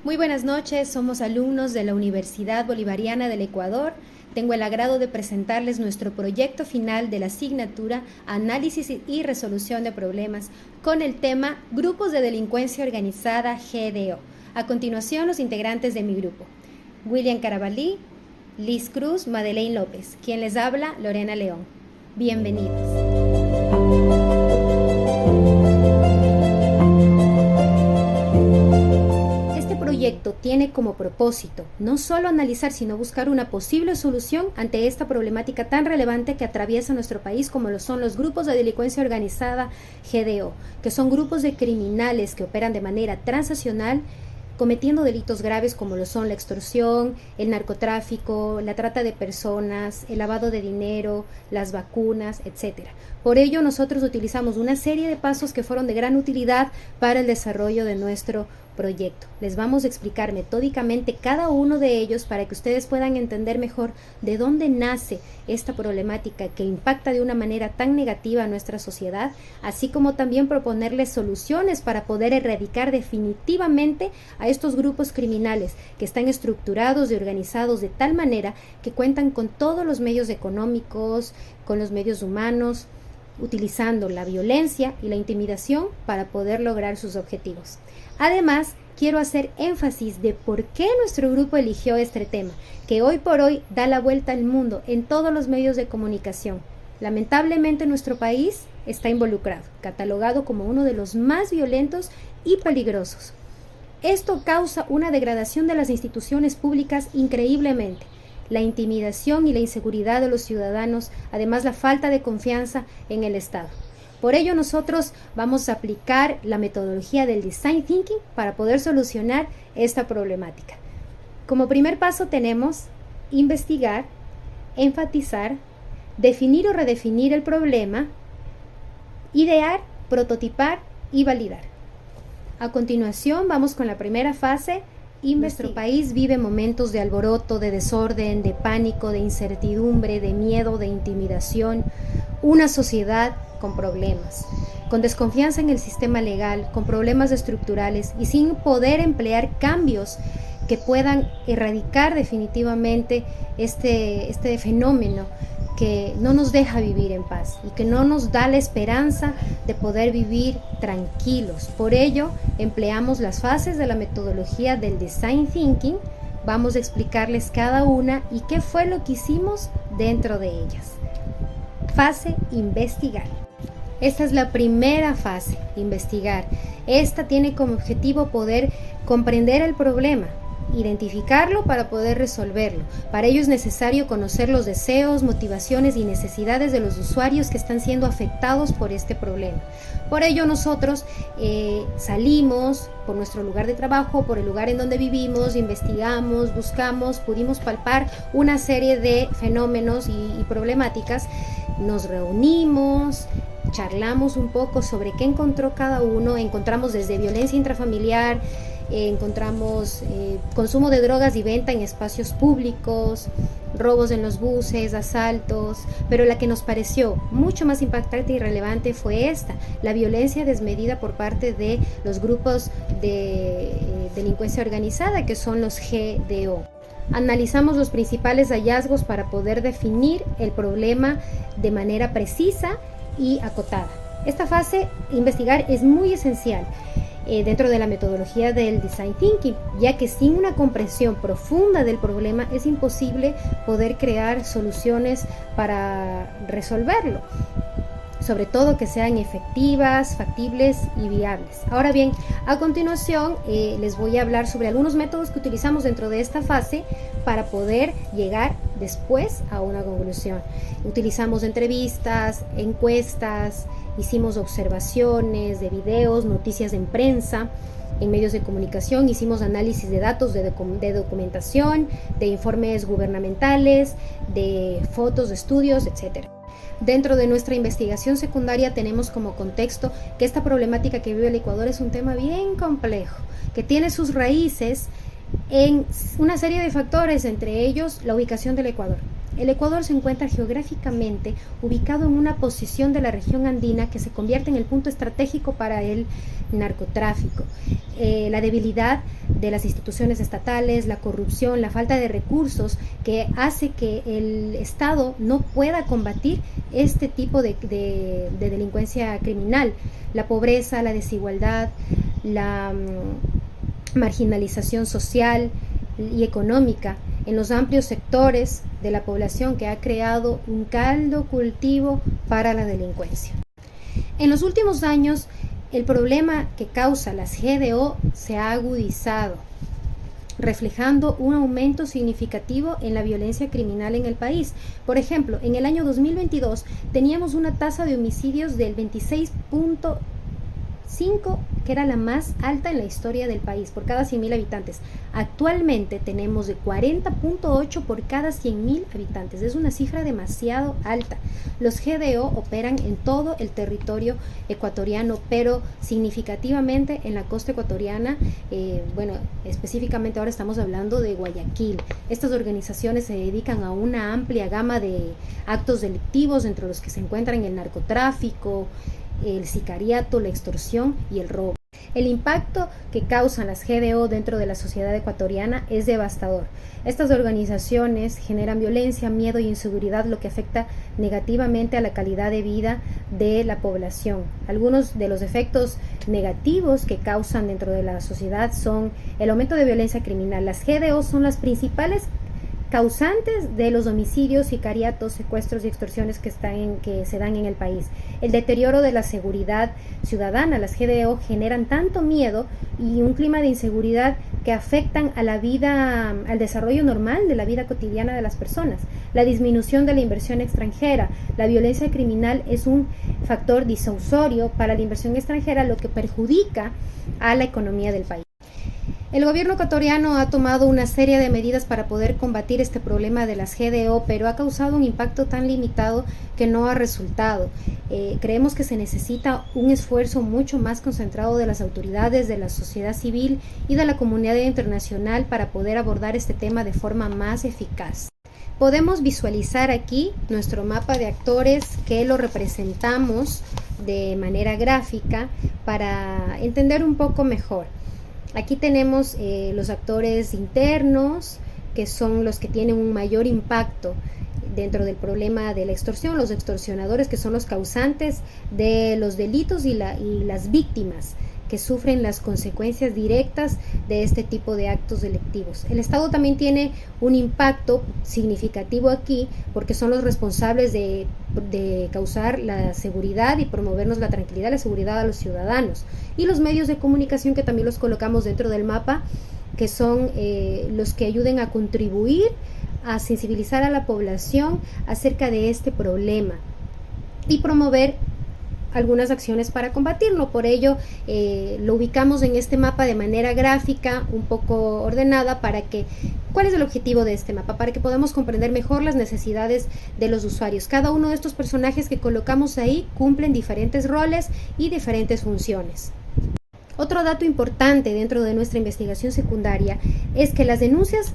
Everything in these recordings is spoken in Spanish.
Muy buenas noches, somos alumnos de la Universidad Bolivariana del Ecuador. Tengo el agrado de presentarles nuestro proyecto final de la asignatura Análisis y Resolución de Problemas con el tema Grupos de Delincuencia Organizada GDO. A continuación, los integrantes de mi grupo: William Carabalí, Liz Cruz, Madeleine López. Quien les habla, Lorena León. Bienvenidos. El proyecto tiene como propósito no solo analizar, sino buscar una posible solución ante esta problemática tan relevante que atraviesa nuestro país, como lo son los grupos de delincuencia organizada GDO, que son grupos de criminales que operan de manera transnacional, cometiendo delitos graves como lo son la extorsión, el narcotráfico, la trata de personas, el lavado de dinero, las vacunas, etc. Por ello, nosotros utilizamos una serie de pasos que fueron de gran utilidad para el desarrollo de nuestro proyecto. Les vamos a explicar metódicamente cada uno de ellos para que ustedes puedan entender mejor de dónde nace esta problemática que impacta de una manera tan negativa a nuestra sociedad, así como también proponerles soluciones para poder erradicar definitivamente a estos grupos criminales que están estructurados y organizados de tal manera que cuentan con todos los medios económicos, con los medios humanos, utilizando la violencia y la intimidación para poder lograr sus objetivos. Además, quiero hacer énfasis de por qué nuestro grupo eligió este tema, que hoy por hoy da la vuelta al mundo en todos los medios de comunicación. Lamentablemente, nuestro país está involucrado, catalogado como uno de los más violentos y peligrosos. Esto causa una degradación de las instituciones públicas increíblemente. La intimidación y la inseguridad de los ciudadanos, además la falta de confianza en el Estado. Por ello, nosotros vamos a aplicar la metodología del Design Thinking para poder solucionar esta problemática. Como primer paso tenemos investigar, enfatizar, definir o redefinir el problema, idear, prototipar y validar. A continuación, vamos con la primera fase. Nuestro país vive momentos de alboroto, de desorden, de pánico, de incertidumbre, de miedo, de intimidación. Una sociedad con problemas, con desconfianza en el sistema legal, con problemas estructurales y sin poder emplear cambios que puedan erradicar definitivamente este fenómeno que no nos deja vivir en paz y que no nos da la esperanza de poder vivir tranquilos. Por ello, empleamos las fases de la metodología del Design Thinking. Vamos a explicarles cada una y qué fue lo que hicimos dentro de ellas. Fase: investigar. Esta es la primera fase, investigar. Esta tiene como objetivo poder comprender el problema, identificarlo para poder resolverlo. Para ello es necesario conocer los deseos, motivaciones y necesidades de los usuarios que están siendo afectados por este problema. Por ello nosotros salimos por nuestro lugar de trabajo, por el lugar en donde vivimos, investigamos, buscamos, pudimos palpar una serie de fenómenos y problemáticas. Nos reunimos, charlamos un poco sobre qué encontró cada uno. Encontramos desde violencia intrafamiliar, encontramos consumo de drogas y venta en espacios públicos, robos en los buses, asaltos, pero la que nos pareció mucho más impactante y relevante fue la violencia desmedida por parte de los grupos de delincuencia organizada, que son los GDO. Analizamos los principales hallazgos para poder definir el problema de manera precisa y acotada. Esta fase, investigar, es muy esencial dentro de la metodología del Design Thinking, ya que sin una comprensión profunda del problema es imposible poder crear soluciones para resolverlo, sobre todo que sean efectivas, factibles y viables. Ahora bien, a continuación les voy a hablar sobre algunos métodos que utilizamos dentro de esta fase para poder llegar después a una conclusión. Utilizamos entrevistas, encuestas, hicimos observaciones de videos, noticias en prensa, en medios de comunicación, hicimos análisis de datos, de documentación, de informes gubernamentales, de fotos, de estudios, etc. Dentro de nuestra investigación secundaria tenemos como contexto que esta problemática que vive el Ecuador es un tema bien complejo, que tiene sus raíces en una serie de factores, entre ellos la ubicación del Ecuador. El Ecuador se encuentra geográficamente ubicado en una posición de la región andina que se convierte en el punto estratégico para el narcotráfico. La debilidad de las instituciones estatales, la corrupción, la falta de recursos que hace que el Estado no pueda combatir este tipo de delincuencia criminal. La pobreza, la desigualdad, la marginalización social y económica en los amplios sectores de la población que ha creado un caldo cultivo para la delincuencia. En los últimos años, el problema que causa las GDO se ha agudizado, reflejando un aumento significativo en la violencia criminal en el país. Por ejemplo, en el año 2022 teníamos una tasa de homicidios del 26.5, que era la más alta en la historia del país por cada 100.000 habitantes. Actualmente tenemos de 40.8 por cada 100.000 habitantes. Es una cifra demasiado alta. Los GDO operan en todo el territorio ecuatoriano, pero significativamente en la costa ecuatoriana, específicamente ahora estamos hablando de Guayaquil. Estas organizaciones se dedican a una amplia gama de actos delictivos, entre los que se encuentran el narcotráfico, el sicariato, la extorsión y el robo. El impacto que causan las GDO dentro de la sociedad ecuatoriana es devastador. Estas organizaciones generan violencia, miedo y inseguridad, lo que afecta negativamente a la calidad de vida de la población. Algunos de los efectos negativos que causan dentro de la sociedad son el aumento de violencia criminal. Las GDO son las principales causantes de los homicidios, sicariatos, secuestros y extorsiones que se dan en el país. El deterioro de la seguridad ciudadana. Las GDO generan tanto miedo y un clima de inseguridad que afectan a la vida, al desarrollo normal de la vida cotidiana de las personas. La disminución de la inversión extranjera. La violencia criminal es un factor disuasorio para la inversión extranjera, lo que perjudica a la economía del país. El gobierno ecuatoriano ha tomado una serie de medidas para poder combatir este problema de las GDO, pero ha causado un impacto tan limitado que no ha resultado. Creemos que se necesita un esfuerzo mucho más concentrado de las autoridades, de la sociedad civil y de la comunidad internacional para poder abordar este tema de forma más eficaz. Podemos visualizar aquí nuestro mapa de actores que lo representamos de manera gráfica para entender un poco mejor. Aquí tenemos los actores internos, que son los que tienen un mayor impacto dentro del problema de la extorsión, los extorsionadores, que son los causantes de los delitos, y las víctimas, que sufren las consecuencias directas de este tipo de actos delictivos. El Estado también tiene un impacto significativo aquí, porque son los responsables de causar la seguridad y promovernos la tranquilidad y la seguridad a los ciudadanos. Y los medios de comunicación, que también los colocamos dentro del mapa, que son los que ayuden a contribuir a sensibilizar a la población acerca de este problema y promover algunas acciones para combatirlo. Por ello lo ubicamos en este mapa de manera gráfica, un poco ordenada, ¿cuál es el objetivo de este mapa? Para que podamos comprender mejor las necesidades de los usuarios. Cada uno de estos personajes que colocamos ahí cumplen diferentes roles y diferentes funciones. Otro dato importante dentro de nuestra investigación secundaria es que las denuncias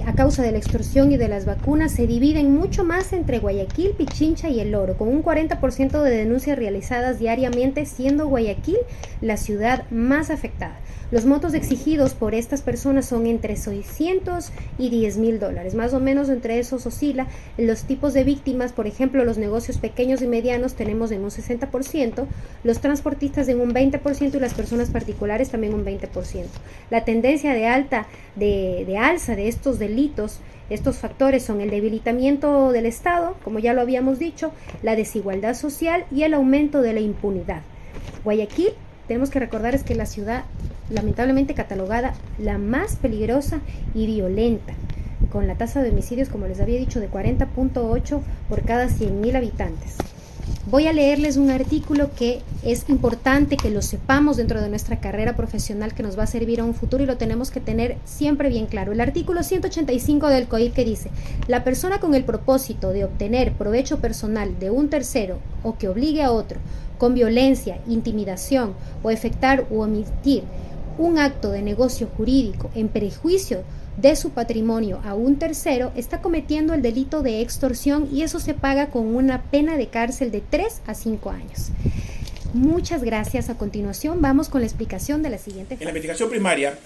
a causa de la extorsión y de las vacunas se dividen mucho más entre Guayaquil, Pichincha y El Oro, con un 40% de denuncias realizadas diariamente, siendo Guayaquil la ciudad más afectada. Los montos exigidos por estas personas son entre $600 y $10,000, más o menos entre esos oscila. Los tipos de víctimas, por ejemplo, los negocios pequeños y medianos tenemos en un 60%, los transportistas en un 20% y las personas particulares también un 20%. La tendencia de alza de estos delitos, estos factores, son el debilitamiento del Estado, como ya lo habíamos dicho, la desigualdad social y el aumento de la impunidad. Guayaquil, tenemos que recordar, es que la ciudad lamentablemente catalogada la más peligrosa y violenta, con la tasa de homicidios, como les había dicho, de 40.8 por cada 100.000 habitantes. Voy a leerles un artículo que es importante que lo sepamos dentro de nuestra carrera profesional, que nos va a servir a un futuro y lo tenemos que tener siempre bien claro. El artículo 185 del COIP, que dice: la persona con el propósito de obtener provecho personal de un tercero o que obligue a otro con violencia, intimidación o efectuar u omitir un acto de negocio jurídico en perjuicio de su patrimonio a un tercero, está cometiendo el delito de extorsión y eso se paga con una pena de cárcel de 3 a 5 años. Muchas gracias. A continuación vamos con la explicación de la siguiente fase. En la investigación primaria,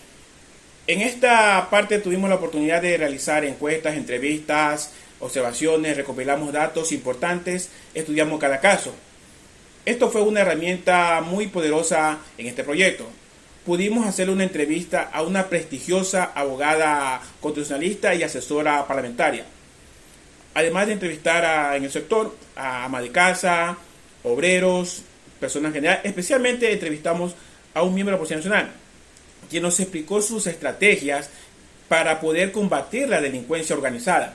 en esta parte tuvimos la oportunidad de realizar encuestas, entrevistas, observaciones, recopilamos datos importantes, estudiamos cada caso. Esto fue una herramienta muy poderosa en este proyecto. Pudimos hacer una entrevista a una prestigiosa abogada constitucionalista y asesora parlamentaria. Además de entrevistar en el sector a ama de casa, obreros, personas en general, especialmente entrevistamos a un miembro de la Policía Nacional, quien nos explicó sus estrategias para poder combatir la delincuencia organizada,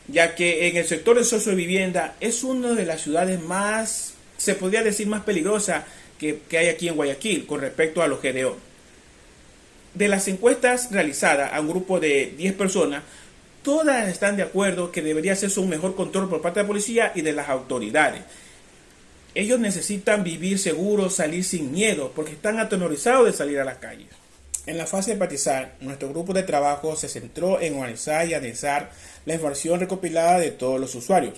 ya que en el sector de sociovivienda es una de las ciudades más, se podría decir, más peligrosas que hay aquí en Guayaquil con respecto a los GDO. De las encuestas realizadas a un grupo de 10 personas, todas están de acuerdo que debería hacerse un mejor control por parte de la policía y de las autoridades. Ellos necesitan vivir seguros, salir sin miedo, porque están atemorizados de salir a las calles. En la fase de empatizar, nuestro grupo de trabajo se centró en analizar y analizar la información recopilada de todos los usuarios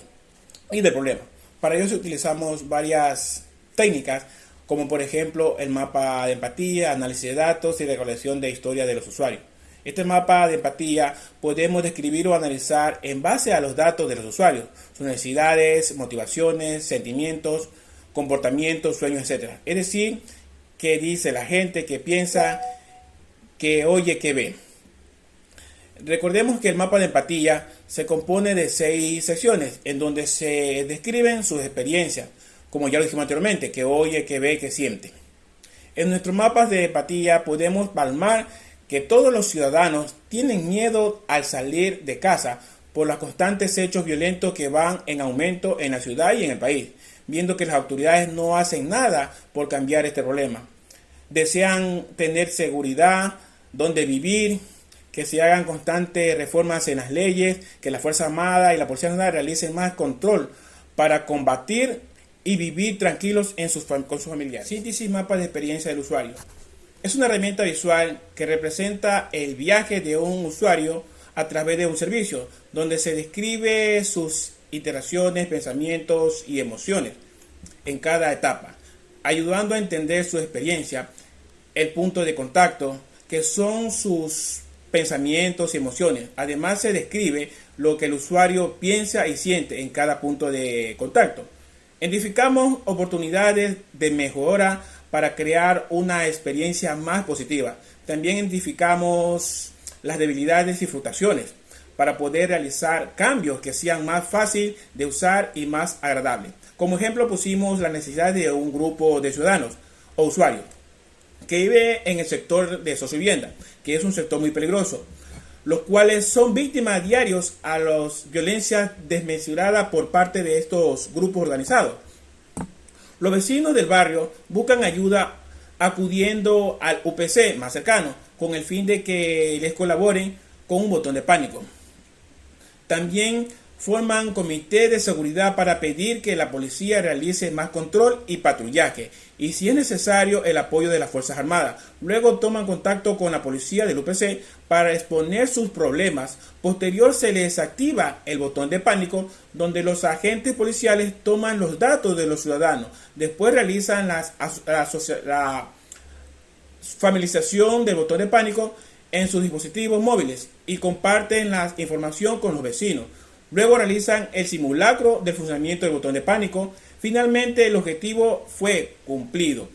y del problema. Para ello utilizamos varias técnicas, como por ejemplo el mapa de empatía, análisis de datos y recolección de historia de los usuarios. Este mapa de empatía podemos describir o analizar en base a los datos de los usuarios, sus necesidades, motivaciones, sentimientos, comportamientos, sueños, etc. Es decir, qué dice la gente, qué piensa, qué oye, qué ve. Recordemos que el mapa de empatía se compone de 6 secciones en donde se describen sus experiencias, como ya lo dijimos anteriormente, que oye, que ve, que siente. En nuestros mapas de empatía podemos palmar que todos los ciudadanos tienen miedo al salir de casa por los constantes hechos violentos que van en aumento en la ciudad y en el país, viendo que las autoridades no hacen nada por cambiar este problema. Desean tener seguridad, donde vivir, que se hagan constantes reformas en las leyes, que la Fuerza Armada y la Policía Nacional realicen más control para combatir y vivir tranquilos con sus familiares. Síntesis mapa de experiencia del usuario. Es una herramienta visual que representa el viaje de un usuario a través de un servicio, donde se describe sus iteraciones, pensamientos y emociones en cada etapa, ayudando a entender su experiencia, el punto de contacto, que son sus pensamientos y emociones. Además se describe lo que el usuario piensa y siente en cada punto de contacto. Identificamos oportunidades de mejora para crear una experiencia más positiva. También identificamos las debilidades y frustraciones para poder realizar cambios que sean más fáciles de usar y más agradables. Como ejemplo pusimos la necesidad de un grupo de ciudadanos o usuarios que vive en el sector de sociovivienda, que es un sector muy peligroso, los cuales son víctimas diarios a las violencias desmesuradas por parte de estos grupos organizados. Los vecinos del barrio buscan ayuda acudiendo al UPC más cercano, con el fin de que les colaboren con un botón de pánico. También forman comités de seguridad para pedir que la policía realice más control y patrullaje, y si es necesario el apoyo de las Fuerzas Armadas. Luego toman contacto con la policía del UPC para exponer sus problemas. Posterior se les activa el botón de pánico, donde los agentes policiales toman los datos de los ciudadanos. Después realizan la familiarización del botón de pánico en sus dispositivos móviles y comparten la información con los vecinos. Luego realizan el simulacro del funcionamiento del botón de pánico. Finalmente el objetivo fue cumplido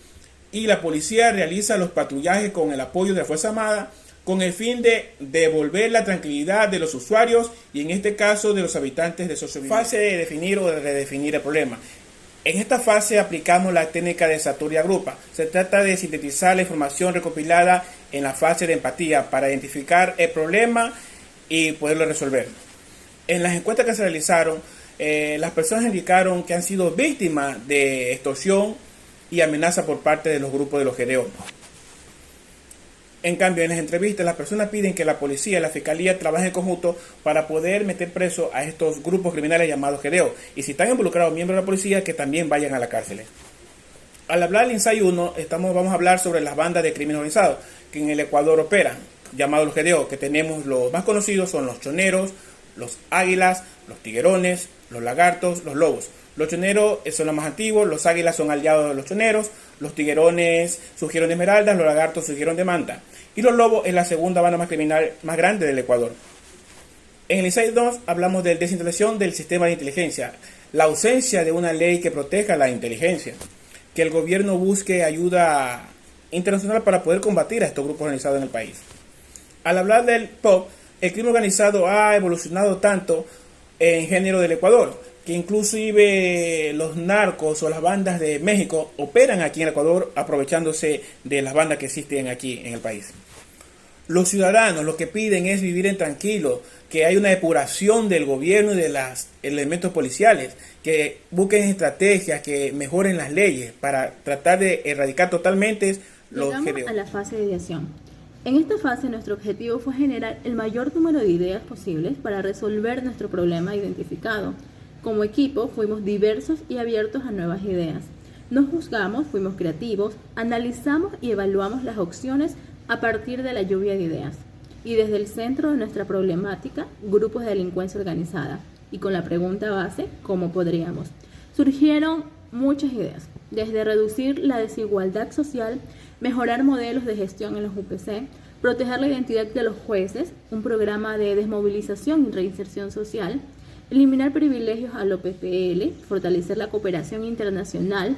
y la policía realiza los patrullajes con el apoyo de la Fuerza Armada con el fin de devolver la tranquilidad de los usuarios y en este caso de los habitantes de sociovivienda. Fase de definir o de redefinir el problema. En esta fase aplicamos la técnica de Satur y Agrupa. Se trata de sintetizar la información recopilada en la fase de empatía para identificar el problema y poderlo resolver. En las encuestas que se realizaron, las personas indicaron que han sido víctimas de extorsión y amenaza por parte de los grupos de los GDO. En cambio, en las entrevistas, las personas piden que la policía y la fiscalía trabajen en conjunto para poder meter preso a estos grupos criminales llamados GDO. Y si están involucrados miembros de la policía, que también vayan a la cárcel. Al hablar del ensayo 1, vamos a hablar sobre las bandas de crimen organizado que en el Ecuador operan, llamados los GDO, que tenemos los más conocidos son los choneros, los águilas, los tiguerones, los lagartos, los lobos. Los choneros son los más antiguos, los águilas son aliados de los choneros, los tiguerones surgieron de Esmeraldas, los lagartos surgieron de Manta. Y los lobos es la segunda banda más criminal más grande del Ecuador. En el ensayo 2 hablamos de desintegración del sistema de inteligencia, la ausencia de una ley que proteja la inteligencia, que el gobierno busque ayuda internacional para poder combatir a estos grupos organizados en el país. Al hablar del POC, el crimen organizado ha evolucionado tanto en género del Ecuador, que inclusive los narcos o las bandas de México operan aquí en el Ecuador aprovechándose de las bandas que existen aquí en el país. Los ciudadanos lo que piden es vivir en tranquilo, que hay una depuración del gobierno y de los elementos policiales, que busquen estrategias, que mejoren las leyes para tratar de erradicar totalmente los GDO. Llegamos a la fase de ideación. En esta fase nuestro objetivo fue generar el mayor número de ideas posibles para resolver nuestro problema identificado. Como equipo fuimos diversos y abiertos a nuevas ideas. Nos juzgamos, fuimos creativos, analizamos y evaluamos las opciones a partir de la lluvia de ideas. Y desde el centro de nuestra problemática, grupos de delincuencia organizada. Y con la pregunta base, ¿cómo podríamos? Surgieron muchas ideas, desde reducir la desigualdad social, mejorar modelos de gestión en los UPC, proteger la identidad de los jueces, un programa de desmovilización y reinserción social, eliminar privilegios a los PPL, fortalecer la cooperación internacional,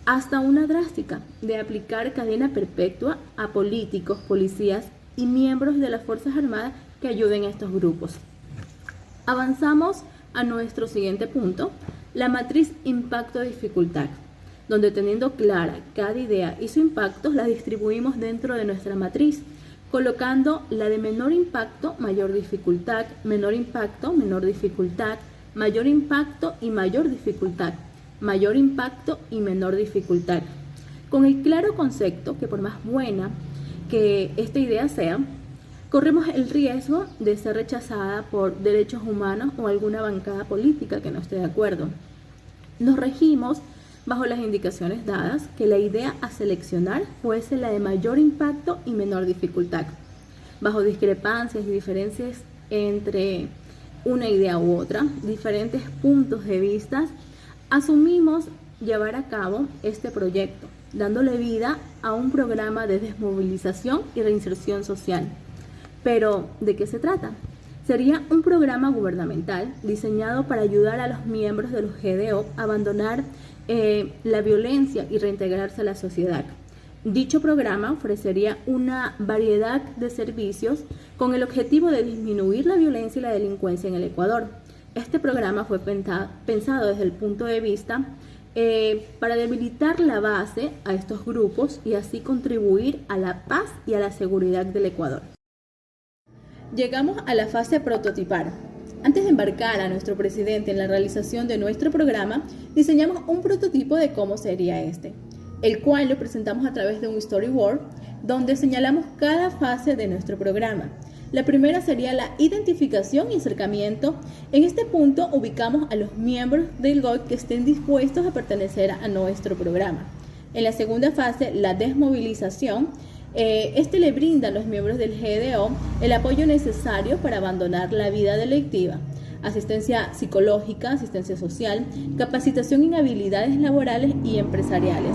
hasta una drástica de aplicar cadena perpetua a políticos, policías y miembros de las Fuerzas Armadas que ayuden a estos grupos. Avanzamos a nuestro siguiente punto, la matriz impacto-dificultad, donde teniendo clara cada idea y su impacto, la distribuimos dentro de nuestra matriz, colocando la de menor impacto, mayor dificultad, menor impacto, menor dificultad, mayor impacto y mayor dificultad, mayor impacto y menor dificultad. Con el claro concepto que por más buena que esta idea sea, corremos el riesgo de ser rechazada por derechos humanos o alguna bancada política que no esté de acuerdo. Nos regimos bajo las indicaciones dadas que la idea a seleccionar fuese la de mayor impacto y menor dificultad. Bajo discrepancias y diferencias entre una idea u otra, diferentes puntos de vista, asumimos llevar a cabo este proyecto, dándole vida a un programa de desmovilización y reinserción social. Pero, ¿de qué se trata? Sería un programa gubernamental diseñado para ayudar a los miembros de los GDO a abandonar la violencia y reintegrarse a la sociedad. Dicho programa ofrecería una variedad de servicios con el objetivo de disminuir la violencia y la delincuencia en el Ecuador. Este programa fue pensado desde el punto de vista para debilitar la base a estos grupos y así contribuir a la paz y a la seguridad del Ecuador. Llegamos a la fase prototipar. Antes de embarcar a nuestro presidente en la realización de nuestro programa, diseñamos un prototipo de cómo sería este, el cual lo presentamos a través de un storyboard donde señalamos cada fase de nuestro programa. La primera sería la identificación y acercamiento. En este punto ubicamos a los miembros del GOI que estén dispuestos a pertenecer a nuestro programa. En la segunda fase, la desmovilización. Este le brinda a los miembros del GDO el apoyo necesario para abandonar la vida delictiva, asistencia psicológica, asistencia social, capacitación en habilidades laborales y empresariales,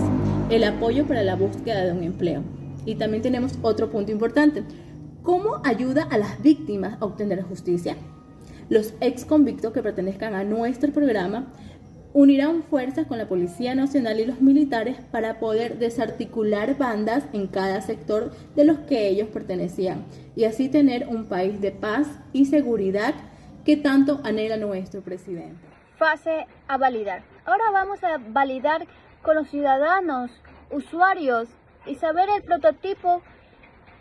el apoyo para la búsqueda de un empleo. Y también tenemos otro punto importante. ¿Cómo ayuda a las víctimas a obtener justicia? Los ex convictos que pertenezcan a nuestro programa unirán fuerzas con la Policía Nacional y los militares para poder desarticular bandas en cada sector de los que ellos pertenecían y así tener un país de paz y seguridad que tanto anhela nuestro presidente. Fase a validar. Ahora vamos a validar con los ciudadanos, usuarios y saber el prototipo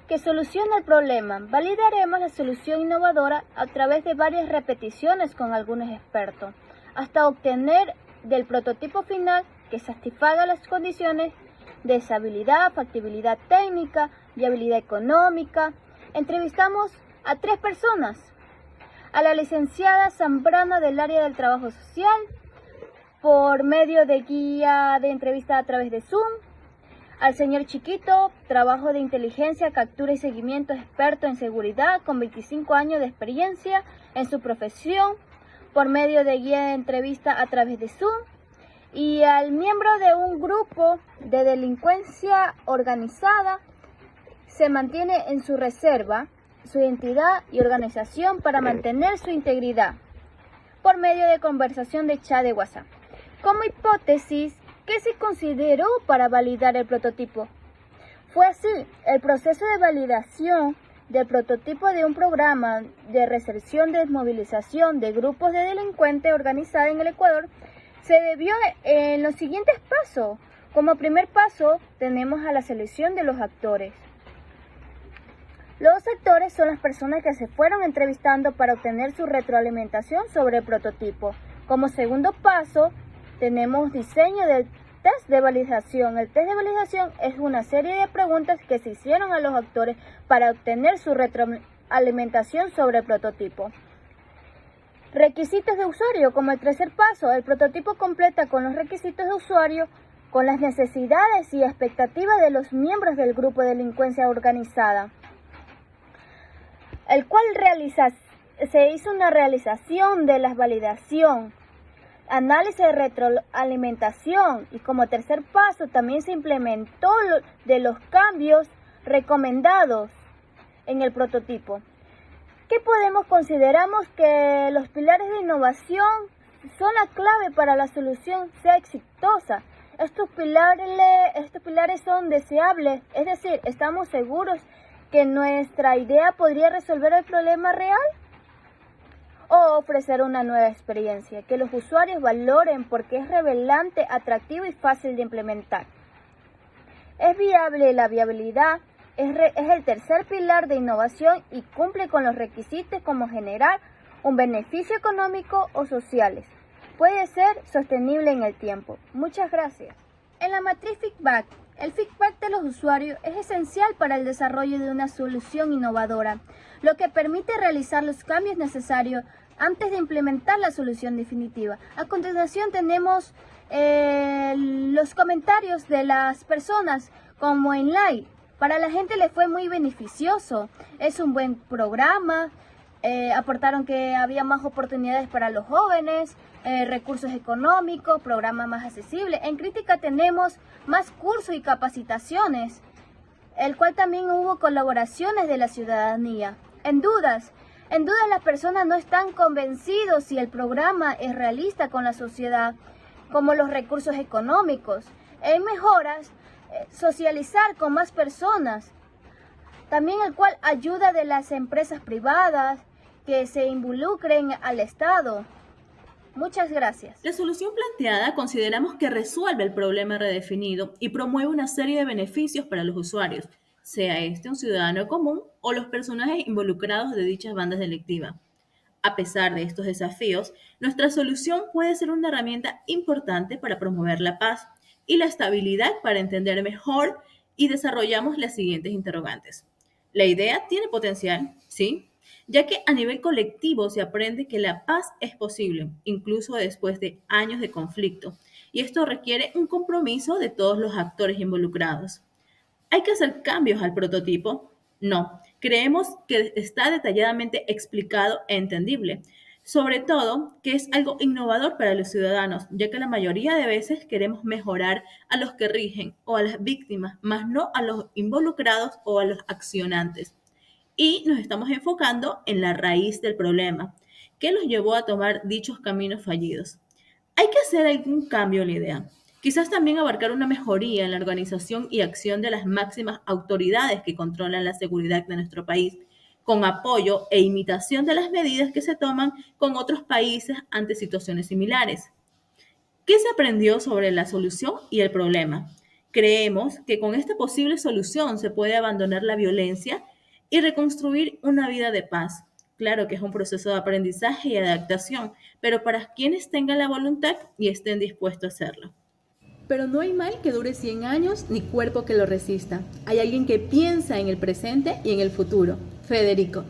que soluciona el problema. Validaremos la solución innovadora a través de varias repeticiones con algunos expertos, hasta obtener del prototipo final que satisfaga las condiciones de estabilidad, factibilidad técnica, viabilidad económica. Entrevistamos a 3 personas, a la licenciada Zambrana del área del trabajo social, por medio de guía de entrevista a través de Zoom. Al señor Chiquito, trabajo de inteligencia, captura y seguimiento, experto en seguridad con 25 años de experiencia en su profesión, por medio de guía de entrevista a través de Zoom. Y al miembro de un grupo de delincuencia organizada, se mantiene en su reserva, su identidad y organización para mantener su integridad, por medio de conversación de chat de WhatsApp. Como hipótesis, ¿qué se consideró para validar el prototipo? Fue así, el proceso de validación del prototipo de un programa de recepción de desmovilización de grupos de delincuentes organizada en el Ecuador se debió en los siguientes pasos. Como primer paso, tenemos a la selección de los actores. Los actores son las personas que se fueron entrevistando para obtener su retroalimentación sobre el prototipo. Como segundo paso, tenemos diseño del test de validación. El test de validación es una serie de preguntas que se hicieron a los actores para obtener su retroalimentación sobre el prototipo. Requisitos de usuario. Como el tercer paso, el prototipo completa con los requisitos de usuario, con las necesidades y expectativas de los miembros del grupo de delincuencia organizada, el cual se hizo una realización de la validación, análisis de retroalimentación, y como tercer paso también se implementó de los cambios recomendados en el prototipo. ¿Qué podemos? Consideramos que los pilares de innovación son la clave para la solución sea exitosa. Estos pilares son deseables, es decir, estamos seguros que nuestra idea podría resolver el problema real o ofrecer una nueva experiencia que los usuarios valoren porque es relevante, atractivo y fácil de implementar. Es viable. La viabilidad es el tercer pilar de innovación y cumple con los requisitos como generar un beneficio económico o sociales. Puede ser sostenible en el tiempo. Muchas gracias. En la matriz feedback, el feedback de los usuarios es esencial para el desarrollo de una solución innovadora, lo que permite realizar los cambios necesarios antes de implementar la solución definitiva. A continuación tenemos los comentarios de las personas como en live. Para la gente le fue muy beneficioso, es un buen programa, aportaron que había más oportunidades para los jóvenes, recursos económicos, programa más accesible. En crítica tenemos más cursos y capacitaciones, el cual también hubo colaboraciones de la ciudadanía. En dudas las personas no están convencidos si el programa es realista con la sociedad, como los recursos económicos. En mejoras, socializar con más personas, también el cual ayuda de las empresas privadas que se involucren al Estado. Muchas gracias. La solución planteada consideramos que resuelve el problema redefinido y promueve una serie de beneficios para los usuarios, sea este un ciudadano común o los personajes involucrados de dichas bandas delictivas. A pesar de estos desafíos, nuestra solución puede ser una herramienta importante para promover la paz y la estabilidad para entender mejor y desarrollamos las siguientes interrogantes. La idea tiene potencial, ¿sí? Ya que a nivel colectivo se aprende que la paz es posible, incluso después de años de conflicto, y esto requiere un compromiso de todos los actores involucrados. ¿Hay que hacer cambios al prototipo? No, creemos que está detalladamente explicado e entendible. Sobre todo, que es algo innovador para los ciudadanos, ya que la mayoría de veces queremos mejorar a los que rigen o a las víctimas, más no a los involucrados o a los accionantes. Y nos estamos enfocando en la raíz del problema, que los llevó a tomar dichos caminos fallidos. ¿Hay que hacer algún cambio en la idea? Quizás también abarcar una mejoría en la organización y acción de las máximas autoridades que controlan la seguridad de nuestro país, con apoyo e imitación de las medidas que se toman con otros países ante situaciones similares. ¿Qué se aprendió sobre la solución y el problema? Creemos que con esta posible solución se puede abandonar la violencia y reconstruir una vida de paz. Claro que es un proceso de aprendizaje y adaptación, pero para quienes tengan la voluntad y estén dispuestos a hacerlo. Pero no hay mal que dure 100 años ni cuerpo que lo resista. Hay alguien que piensa en el presente y en el futuro. Federico.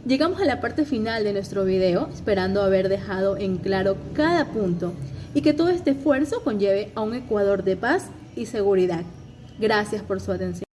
Llegamos a la parte final de nuestro video, esperando haber dejado en claro cada punto. y que todo este esfuerzo conlleve a un Ecuador de paz y seguridad. Gracias por su atención.